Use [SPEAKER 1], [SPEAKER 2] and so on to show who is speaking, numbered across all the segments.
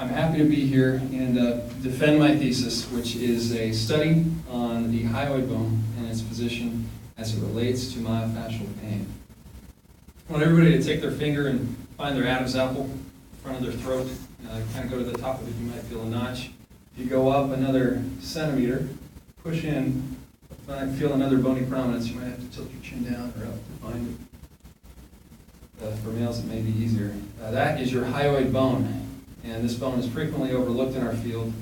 [SPEAKER 1] I'm happy to be here and defend my thesis, which is a study on the hyoid bone and its position as it relates to myofascial pain. I want everybody to take their finger and find their Adam's apple in front of their throat. Kind of go to the top of it, you might feel a notch. If you go up another centimeter, push in, you might feel another bony prominence. You might have to tilt your chin down or up to find it. For males, it may be easier. That is your hyoid bone. And this bone is frequently overlooked in our field,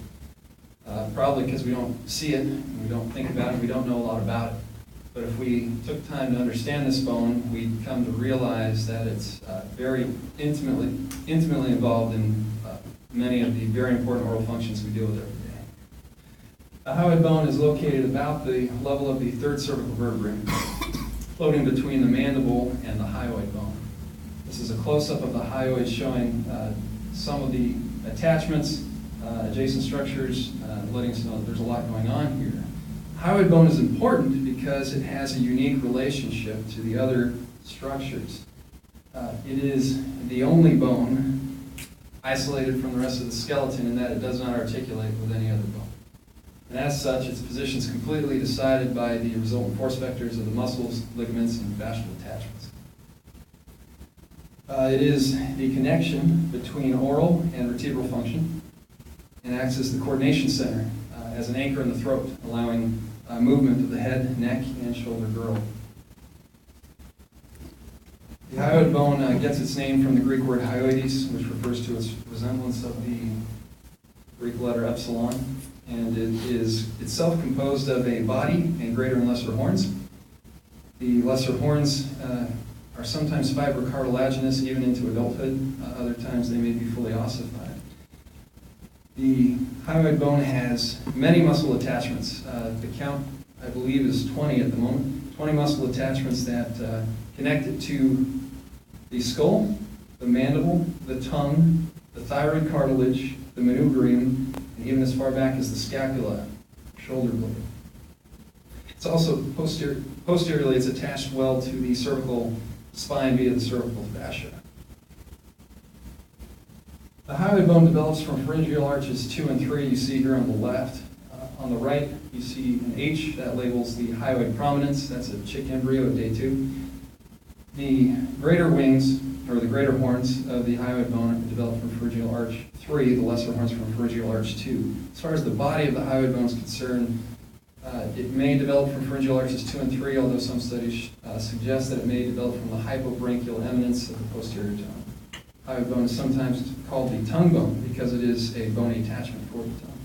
[SPEAKER 1] probably because we don't see it, and we don't think about it, we don't know a lot about it. But if we took time to understand this bone, we'd come to realize that it's very intimately involved in many of the very important oral functions we deal with every day. The hyoid bone is located about the level of the third cervical vertebrae, floating between the mandible and the hyoid bone. This is a close-up of the hyoid showing some of the attachments, adjacent structures, letting us know that there's a lot going on here. Hyoid bone is important because it has a unique relationship to the other structures. It is the only bone isolated from the rest of the skeleton in that it does not articulate with any other bone. And as such, its position is completely decided by the resultant force vectors of the muscles, ligaments, and fascial attachments. It is the connection between oral and vertebral function and acts as the coordination center, as an anchor in the throat, allowing movement of the head, neck, and shoulder girdle. The hyoid bone gets its name from the Greek word hyoides, which refers to its resemblance of the Greek letter epsilon, and it is itself composed of a body and greater and lesser horns. The lesser horns are sometimes fibrocartilaginous even into adulthood. Other times they may be fully ossified. The hyoid bone has many muscle attachments. The count, I believe, is 20 at the moment. 20 muscle attachments that connect it to the skull, the mandible, the tongue, the thyroid cartilage, the manubrium, and even as far back as the scapula, shoulder blade. It's also posteriorly, it's attached well to the cervical spine via the cervical fascia. The hyoid bone develops from pharyngeal arches 2 and 3, you see here on the left. On the right, you see an H that labels the hyoid prominence. That's a chick embryo at day 2. The greater wings, or the greater horns of the hyoid bone develop from pharyngeal arch 3, the lesser horns from pharyngeal arch 2. As far as the body of the hyoid bone is concerned, it may develop from pharyngeal arches 2 and 3, although some studies suggest that it may develop from the hypobranchial eminence of the posterior tongue. Hyoid bone is sometimes called the tongue bone because it is a bony attachment for the tongue.